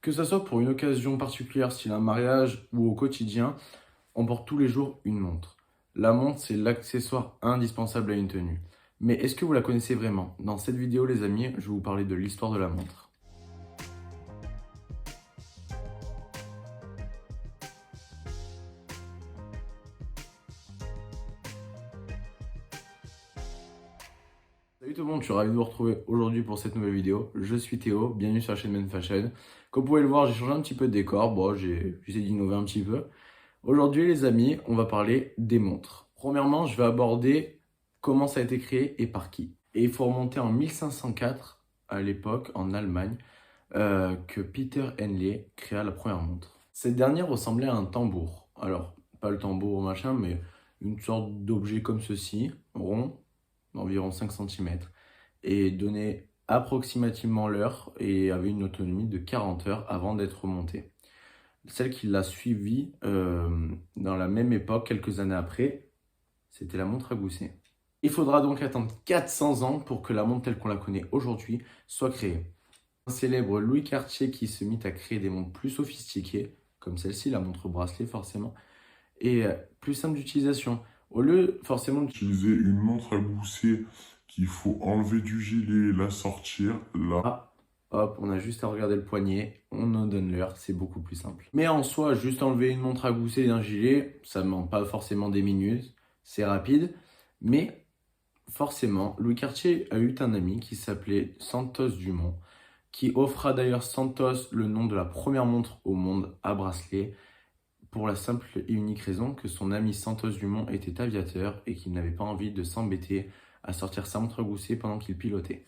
Que ça soit pour une occasion particulière, style un mariage ou au quotidien, on porte tous les jours une montre. La montre, c'est l'accessoire indispensable à une tenue. Mais est-ce que vous la connaissez vraiment? Dans cette vidéo, les amis, je vais vous parler de l'histoire de la montre. Salut tout le monde, je suis ravi de vous retrouver aujourd'hui pour cette nouvelle vidéo. Je suis Théo, bienvenue sur la chaîne Men Fashion. Comme vous pouvez le voir, j'ai changé un petit peu de décor. Bon, j'ai essayé d'innover un petit peu. Aujourd'hui, les amis, on va parler des montres. Premièrement, je vais aborder comment ça a été créé et par qui. Et il faut remonter en 1504, à l'époque, en Allemagne, que Peter Henle créa la première montre. Cette dernière ressemblait à un tambour. Alors, pas le tambour machin, mais une sorte d'objet comme ceci, rond, d'environ 5 cm, et donnait approximativement l'heure et avait une autonomie de 40 heures avant d'être montée. Celle qui l'a suivie dans la même époque, quelques années après, c'était la montre à gousset. Il faudra donc attendre 400 ans pour que la montre telle qu'on la connaît aujourd'hui soit créée. Un célèbre Louis Cartier qui se mit à créer des montres plus sophistiquées, comme celle-ci, la montre bracelet forcément, et plus simple d'utilisation. Au lieu forcément Utiliser une montre à gousset qu'il faut enlever du gilet et la sortir, là. hop, on a juste à regarder le poignet, on en donne l'heure, c'est beaucoup plus simple. Mais en soi, juste enlever une montre à gousset et un gilet, ça ne demande pas forcément des minutes, c'est rapide. Mais forcément, Louis Cartier a eu un ami qui s'appelait Santos Dumont, qui offra d'ailleurs Santos le nom de la première montre au monde à bracelet, pour la simple et unique raison que son ami Santos Dumont était aviateur et qu'il n'avait pas envie de s'embêter à sortir sa montre à gousset pendant qu'il pilotait.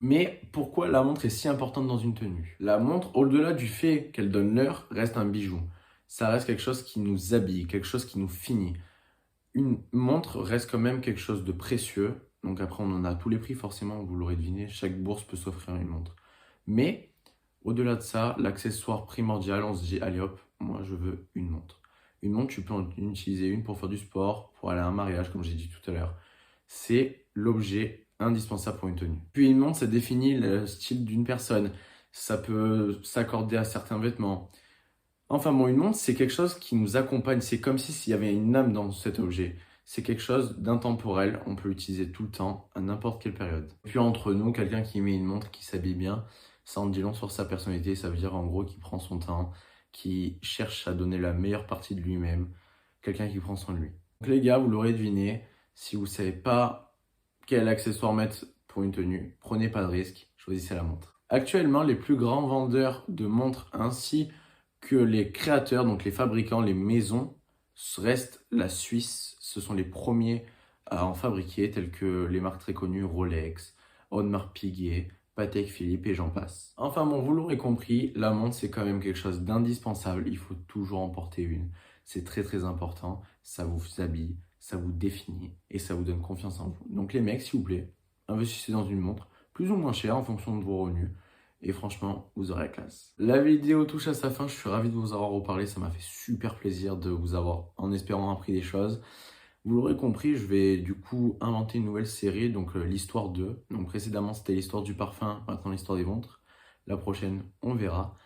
Mais pourquoi la montre est si importante dans une tenue? La montre, au-delà du fait qu'elle donne l'heure, reste un bijou. Ça reste quelque chose qui nous habille, quelque chose qui nous finit. Une montre reste quand même quelque chose de précieux. Donc après, on en a tous les prix, forcément, vous l'aurez deviné. Chaque bourse peut s'offrir une montre. Mais au-delà de ça, l'accessoire primordial, on se dit, allez hop, moi je veux une montre. Une montre, tu peux en utiliser une pour faire du sport, pour aller à un mariage, comme j'ai dit tout à l'heure. C'est l'objet indispensable pour une tenue. Puis une montre, ça définit le style d'une personne. Ça peut s'accorder à certains vêtements. Enfin bon, une montre, c'est quelque chose qui nous accompagne. C'est comme s'il y avait une âme dans cet objet. C'est quelque chose d'intemporel. On peut l'utiliser tout le temps, à n'importe quelle période. Puis entre nous, quelqu'un qui met une montre, qui s'habille bien, ça en dit long sur sa personnalité. Ça veut dire en gros qu'il prend son temps, qui cherche à donner la meilleure partie de lui-même. Quelqu'un qui prend soin de lui. Donc les gars, vous l'aurez deviné, si vous ne savez pas quel accessoire mettre pour une tenue, prenez pas de risque, choisissez la montre. Actuellement, les plus grands vendeurs de montres ainsi que les créateurs, donc les fabricants, les maisons, restent la Suisse. Ce sont les premiers à en fabriquer, tels que les marques très connues Rolex, Audemars Piguet, Patek Philippe et j'en passe. Enfin bon, vous l'aurez compris, la montre c'est quand même quelque chose d'indispensable. Il faut toujours en porter une. C'est très très important. Ça vous habille, ça vous définit et ça vous donne confiance en vous. Donc les mecs, s'il vous plaît, investissez dans une montre plus ou moins chère en fonction de vos revenus. Et franchement, vous aurez la classe. La vidéo touche à sa fin, je suis ravi de vous avoir reparlé. Ça m'a fait super plaisir de vous avoir, en espérant, appris des choses. Vous l'aurez compris, je vais du coup inventer une nouvelle série, donc l'histoire 2. Donc précédemment, c'était l'histoire du parfum, maintenant l'histoire des montres. La prochaine, on verra.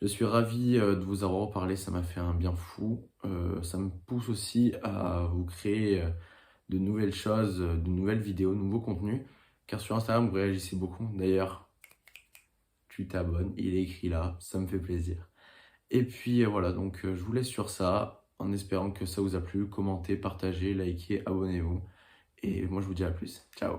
Je suis ravi de vous avoir reparlé, ça m'a fait un bien fou. Ça me pousse aussi à vous créer de nouvelles choses, de nouvelles vidéos, de nouveaux contenus. Car sur Instagram, vous réagissez beaucoup. D'ailleurs, tu t'abonnes, il est écrit là, ça me fait plaisir. Et puis voilà, donc je vous laisse sur ça, en espérant que ça vous a plu. Commentez, partagez, likez, abonnez-vous. Et moi je vous dis à plus. Ciao!